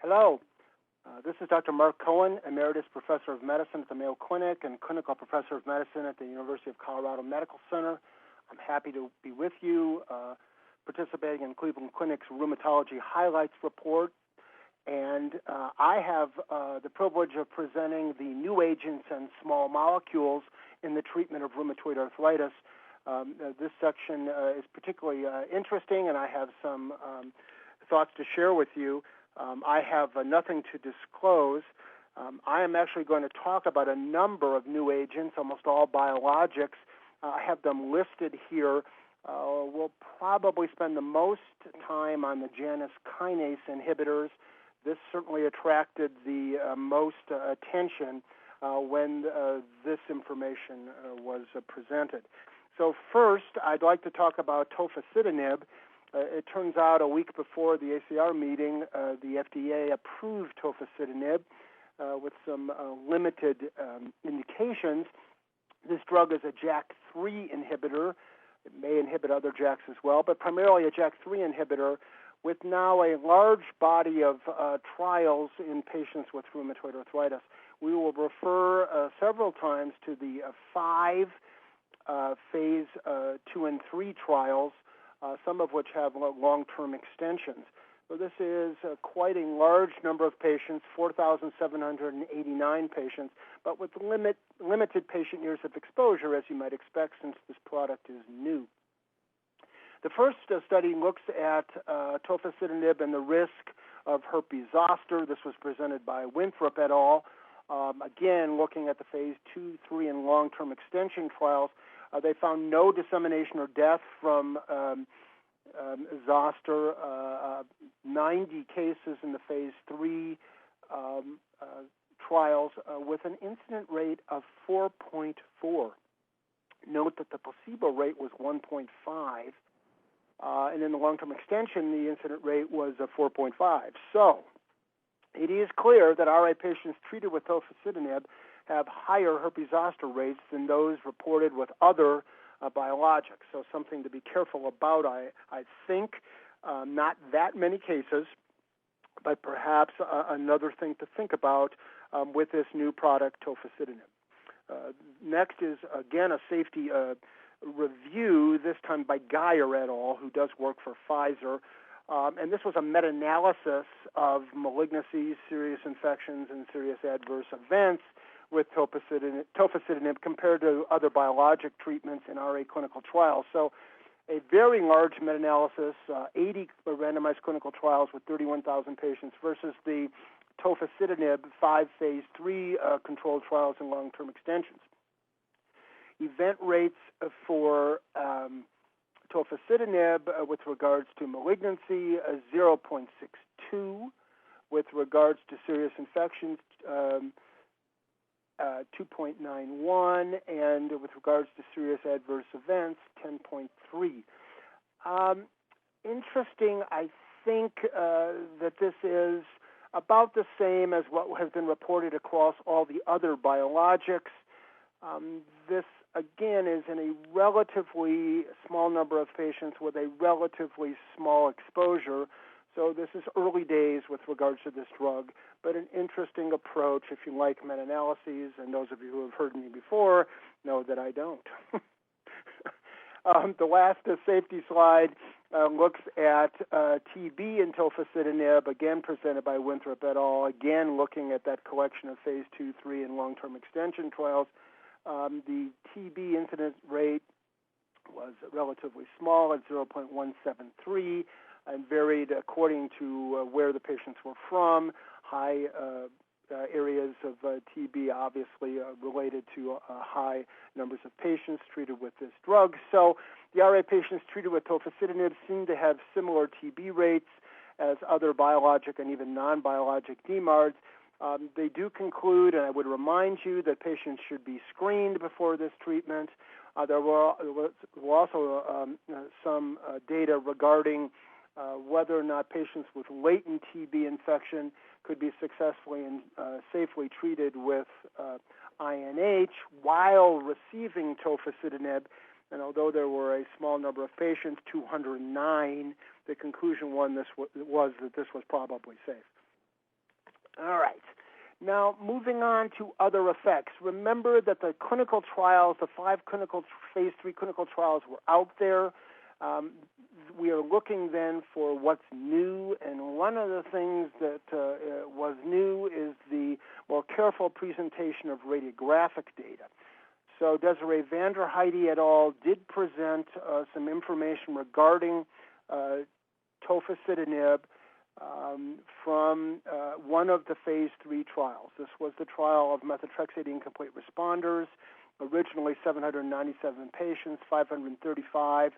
Hello, this is Dr. Mark Cohen, Emeritus Professor of Medicine at the Mayo Clinic and Clinical Professor of Medicine at the University of Colorado Medical Center. I'm happy to be with you, participating in Cleveland Clinic's Rheumatology Highlights Report. And I have the privilege of presenting the new agents and small molecules in the treatment of rheumatoid arthritis. This section is particularly interesting, and I have some thoughts to share with you. I have nothing to disclose. I am actually going to talk about a number of new agents, almost all biologics. I have them listed here. We'll probably spend the most time on the Janus kinase inhibitors. This certainly attracted the most attention when this information was presented. So first, I'd like to talk about Tofacitinib. It turns out a week before the ACR meeting, the FDA approved Tofacitinib with some limited indications. This drug is a JAK3 inhibitor. It may inhibit other JAKs as well, but primarily a JAK3 inhibitor with now a large body of trials in patients with rheumatoid arthritis. We will refer several times to the 5 phase 2 and 3 trials, some of which have long-term extensions. So this is quite a large number of patients, 4,789 patients, but with limited patient years of exposure, as you might expect, since this product is new. The first study looks at Tofacitinib and the risk of herpes zoster. This was presented by Winthrop et al. Again, looking at the phase 2, 3, and long-term extension trials, they found no dissemination or death from zoster, 90 cases in the phase 3 trials with an incident rate of 4.4. Note that the placebo rate was 1.5, and in the long-term extension, the incident rate was 4.5. So it is clear that RA patients treated with Tofacitinib have higher herpes zoster rates than those reported with other biologics. So something to be careful about, I think. Not that many cases, but perhaps another thing to think about with this new product, Tofacitinib. Next is, again, a safety review, this time by Geyer et al., who does work for Pfizer. And this was a meta-analysis of malignancies, serious infections, and serious adverse events with Tofacitinib compared to other biologic treatments in RA clinical trials. So a very large meta-analysis, 80 randomized clinical trials with 31,000 patients versus the Tofacitinib 5 phase 3 controlled trials and long-term extensions. Event rates for Tofacitinib with regards to malignancy, 0.62. With regards to serious infections, 2.91, and with regards to serious adverse events, 10.3. Interesting, I think that this is about the same as what has been reported across all the other biologics. This, again, is in a relatively small number of patients with a relatively small exposure. So this is early days with regards to this drug, but an interesting approach if you like meta-analyses, and those of you who have heard me before know that I don't. The last safety slide looks at TB and Tofacitinib, again presented by Winthrop et al., again looking at that collection of phase 2, 3, and long-term extension trials. The TB incidence rate was relatively small at 0.173 and varied according to where the patients were from. High areas of TB obviously related to high numbers of patients treated with this drug. So the RA patients treated with Tofacitinib seem to have similar TB rates as other biologic and even non-biologic DMARDs. They do conclude, and I would remind you, that patients should be screened before this treatment. There was also some data regarding whether or not patients with latent TB infection could be successfully and safely treated with INH while receiving Tofacitinib. And although there were a small number of patients, 209, the conclusion was that this was probably safe. All right. Now, moving on to other effects. Remember that the clinical trials, the 5 phase 3 clinical trials were out there. We are looking then for what's new, and one of the things that was new is the more careful presentation of radiographic data. So Desiree van der Heide et al. Did present some information regarding tofacitinib from one of the phase 3 trials. This was the trial of methotrexate incomplete responders, originally 797 patients, 535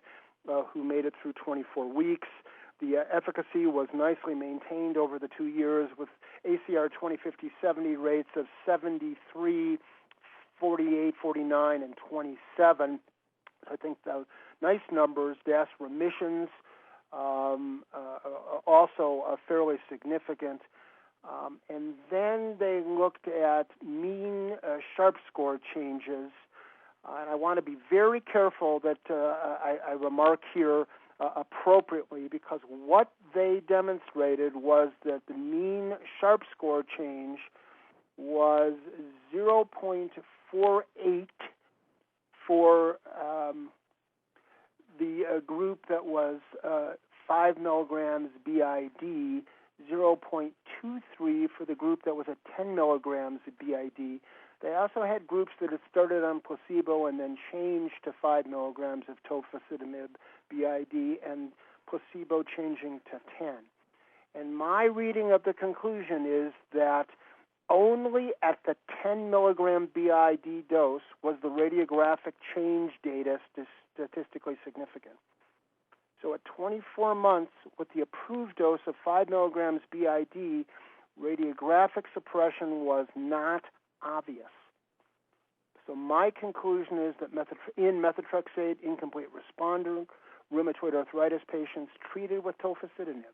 who made it through 24 weeks. The efficacy was nicely maintained over the 2 years with ACR 20/50/70 rates of 73, 48, 49, and 27. I think those nice numbers. DAS remissions also fairly significant. And then they looked at mean sharp score changes. And I want to be very careful that I remark here appropriately, because what they demonstrated was that the mean sharp score change was 0.48 for the group that was 5 milligrams BID, 0.23 for the group that was at 10 milligrams BID. They also had groups that had started on placebo and then changed to 5 milligrams of tofacitinib BID, and placebo changing to 10. And my reading of the conclusion is that only at the 10 milligram BID dose was the radiographic change data statistically significant. So at 24 months, with the approved dose of 5 milligrams BID, radiographic suppression was not obvious. So my conclusion is that in methotrexate incomplete responder rheumatoid arthritis patients treated with tofacitinib,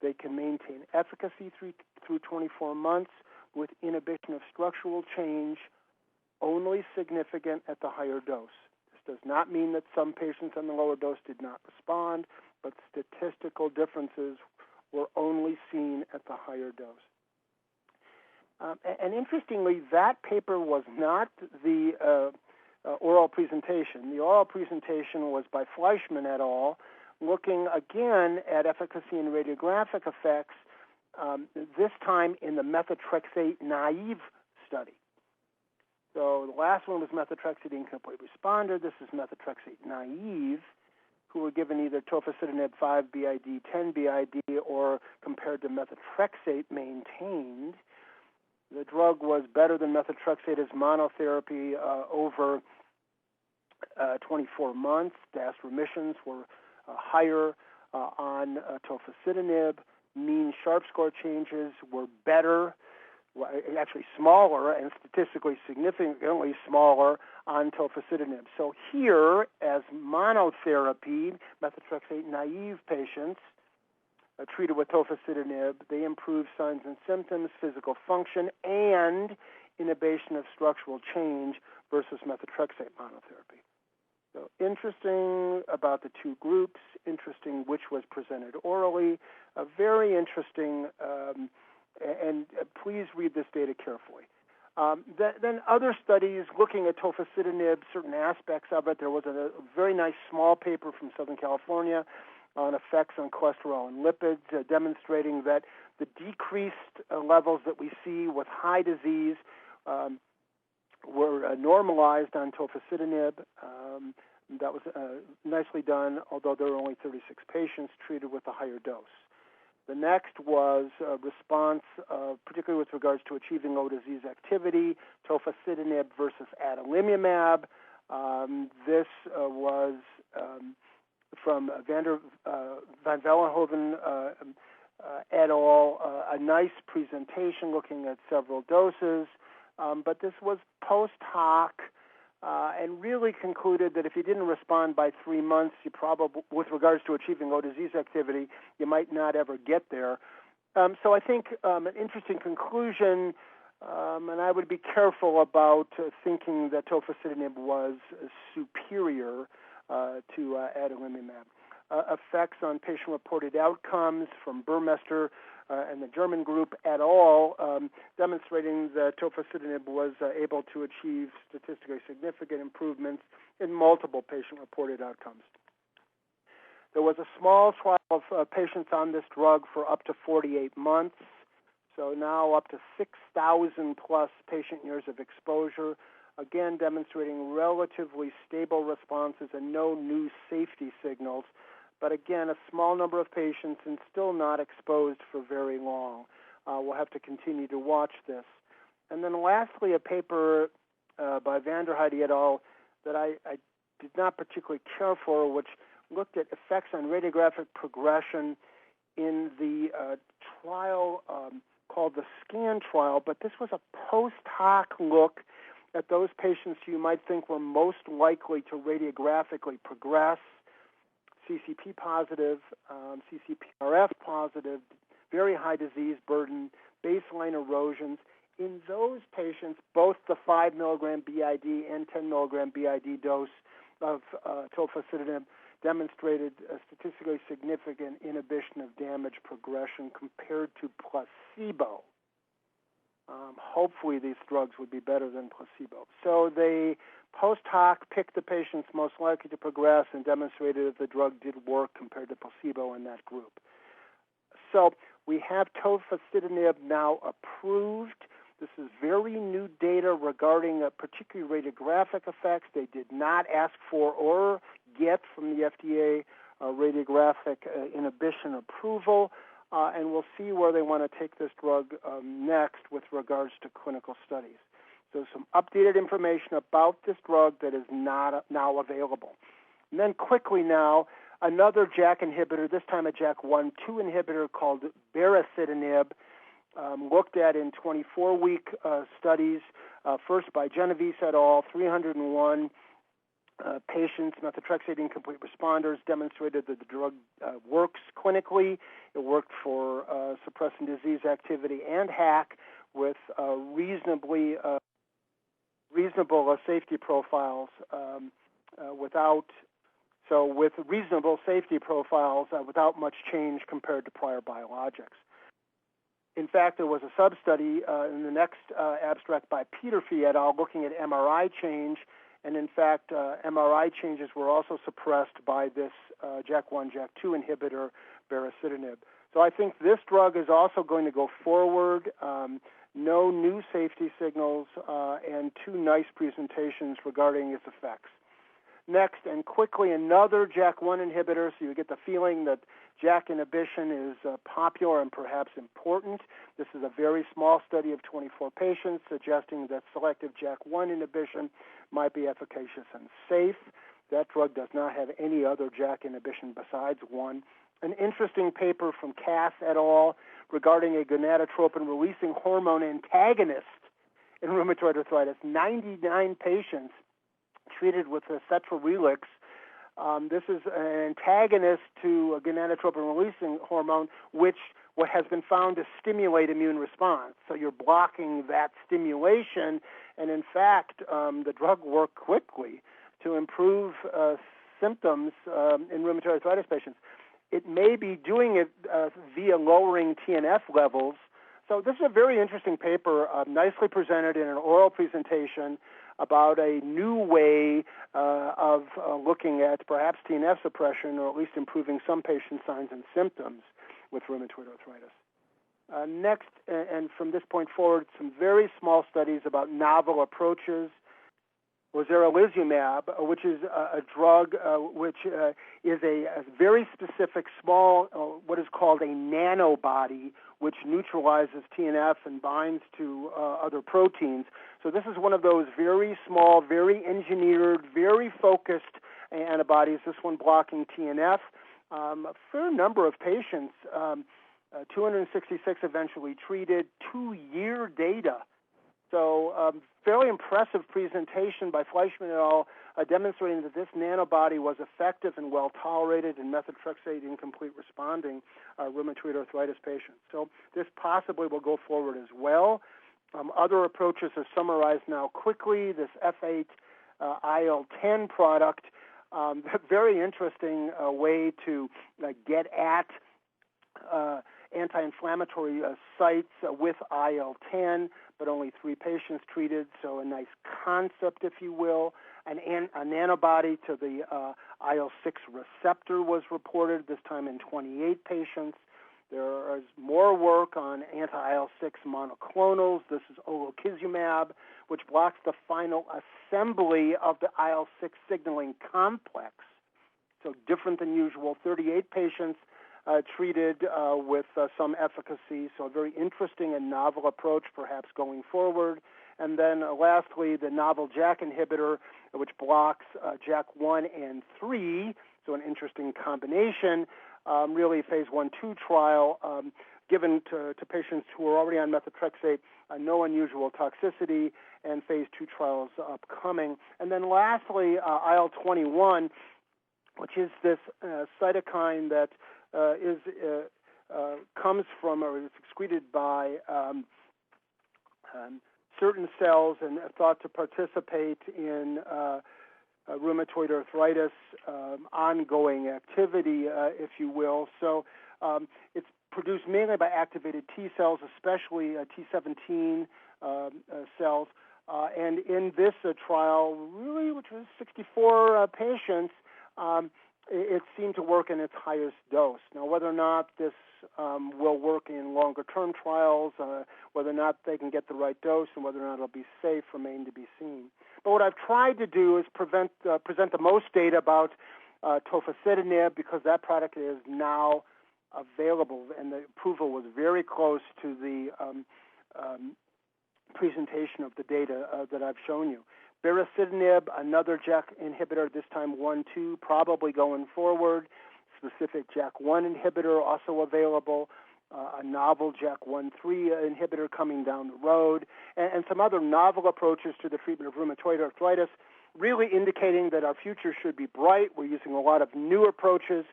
they can maintain efficacy through 24 months with inhibition of structural change only significant at the higher dose. This does not mean that some patients on the lower dose did not respond, but statistical differences were only seen at the higher dose. And interestingly, that paper was not the oral presentation. The oral presentation was by Fleischmann et al., looking again at efficacy and radiographic effects, this time in the methotrexate naive study. So the last one was methotrexate incomplete responder. This is methotrexate naive, who were given either tofacitinib 5 BID, 10 BID, or compared to methotrexate maintained. The drug was better than methotrexate as monotherapy over 24 months. DAS remissions were higher on tofacitinib. Mean sharp score changes were better, actually smaller and statistically significantly smaller on tofacitinib. So here, as monotherapy, methotrexate naive patients treated with tofacitinib, they improved signs and symptoms, physical function, and inhibition of structural change versus methotrexate monotherapy. So interesting about the two groups, interesting which was presented orally, very interesting, and please read this data carefully. Then other studies looking at tofacitinib, certain aspects of it. There was a very nice small paper from Southern California on effects on cholesterol and lipids, demonstrating that the decreased levels that we see with high disease were normalized on tofacitinib. That was nicely done, although there were only 36 patients treated with a higher dose. The next was a response, particularly with regards to achieving low disease activity, tofacitinib versus adalimumab. This was from van Vellenhoven et al., a nice presentation looking at several doses, but this was post hoc and really concluded that if you didn't respond by 3 months, you probably, with regards to achieving low disease activity, you might not ever get there. So I think an interesting conclusion, and I would be careful about thinking that tofacitinib was superior to adalimumab. Effects on patient-reported outcomes from Burmester and the German group et al., demonstrating that tofacitinib was able to achieve statistically significant improvements in multiple patient-reported outcomes. There was a small trial of patients on this drug for up to 48 months, so now up to 6,000 plus patient years of exposure, again demonstrating relatively stable responses and no new safety signals, but again a small number of patients and still not exposed for very long. We'll have to continue to watch this. And then lastly, a paper by Vanderheide et al. That I did not particularly care for, which looked at effects on radiographic progression in the trial called the SCAN trial, but this was a post hoc look at those patients you might think were most likely to radiographically progress, CCP positive, CCPRF positive, very high disease burden, baseline erosions. In those patients, both the 5 milligram BID and 10 milligram BID dose of tofacitinib demonstrated a statistically significant inhibition of damage progression compared to placebo. Hopefully these drugs would be better than placebo. So they post hoc picked the patients most likely to progress and demonstrated that the drug did work compared to placebo in that group. So we have tofacitinib now approved. This is very new data regarding particularly radiographic effects. They did not ask for or get from the FDA radiographic inhibition approval, and we'll see where they want to take this drug next with regards to clinical studies. So some updated information about this drug that is not now available. And then quickly now, another JAK inhibitor, this time a JAK1/2 inhibitor called baricitinib, looked at in 24-week studies, first by Genovese et al., 301 patients, methotrexate incomplete responders, demonstrated that the drug works clinically. It worked for suppressing disease activity and HAC with reasonable safety profiles with reasonable safety profiles without much change compared to prior biologics. In fact, there was a sub-study in the next abstract by Peterfy et al. Looking at MRI change, and in fact, MRI changes were also suppressed by this JAK1, JAK2 inhibitor, baricitinib. So I think this drug is also going to go forward. No new safety signals and two nice presentations regarding its effects. Next, and quickly, another JAK1 inhibitor, so you get the feeling that JAK inhibition is popular and perhaps important. This is a very small study of 24 patients suggesting that selective JAK1 inhibition might be efficacious and safe. That drug does not have any other JAK inhibition besides one. An interesting paper from Kass et al. Regarding a gonadotropin-releasing hormone antagonist in rheumatoid arthritis. 99 patients treated with cetrorelix. This is an antagonist to a gonadotropin-releasing hormone, which what has been found to stimulate immune response. So you're blocking that stimulation, and in fact, the drug worked quickly to improve symptoms in rheumatoid arthritis patients. It may be doing it via lowering TNF levels. So this is a very interesting paper, nicely presented in an oral presentation about a new way of looking at perhaps TNF suppression, or at least improving some patient signs and symptoms with rheumatoid arthritis. Next, and from this point forward, some very small studies about novel approaches. Rozanolizumab, which is a drug which is a very specific small, what is called a nanobody, which neutralizes TNF and binds to other proteins. So this is one of those very small, very engineered, very focused antibodies, this one blocking TNF. A fair number of patients, 266 eventually treated, 2-year data. So fairly impressive presentation by Fleischmann et al. Demonstrating that this nanobody was effective and well-tolerated in methotrexate incomplete responding rheumatoid arthritis patients. So this possibly will go forward as well. Other approaches are summarized now quickly. This F8 IL-10 product, very interesting way to get at anti-inflammatory sites with IL-10, but only 3 patients treated, so a nice concept, if you will. An antibody to the IL-6 receptor was reported, this time in 28 patients. There is more work on anti-IL-6 monoclonals. This is olokizumab, which blocks the final assembly of the IL-6 signaling complex. So different than usual, 38 patients treated with some efficacy, so a very interesting and novel approach perhaps going forward. And then lastly, the novel JAK inhibitor, which blocks JAK1 and 3, so an interesting combination, really phase 1/2 trial given to patients who are already on methotrexate, no unusual toxicity, and phase 2 trials upcoming. And then lastly, IL-21, which is this cytokine that comes from or is excreted by certain cells and thought to participate in rheumatoid arthritis ongoing activity, if you will. So it's produced mainly by activated T cells, especially T17 cells. And in this trial, really, which was 64 patients, it seemed to work in its highest dose. Now, whether or not this will work in longer-term trials, whether or not they can get the right dose, and whether or not it'll be safe remain to be seen. But what I've tried to do is present the most data about Tofacitinib, because that product is now available, and the approval was very close to the presentation of the data that I've shown you. Baricitinib, another JAK inhibitor, this time 1/2, probably going forward. Specific JAK1 inhibitor also available. A novel JAK1/3 inhibitor coming down the road, and some other novel approaches to the treatment of rheumatoid arthritis, really indicating that our future should be bright. We're using a lot of new approaches.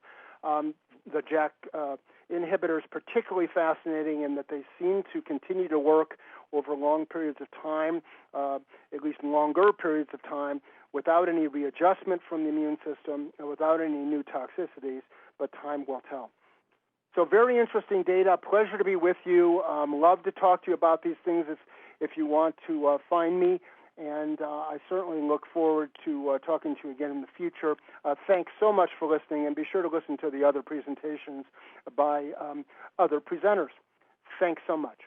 The JAK inhibitors particularly fascinating in that they seem to continue to work over long periods of time, at least longer periods of time, without any readjustment from the immune system and without any new toxicities, but time will tell. So very interesting data. Pleasure to be with you. Love to talk to you about these things if you want to find me. And I certainly look forward to talking to you again in the future. Thanks so much for listening, and be sure to listen to the other presentations by other presenters. Thanks so much.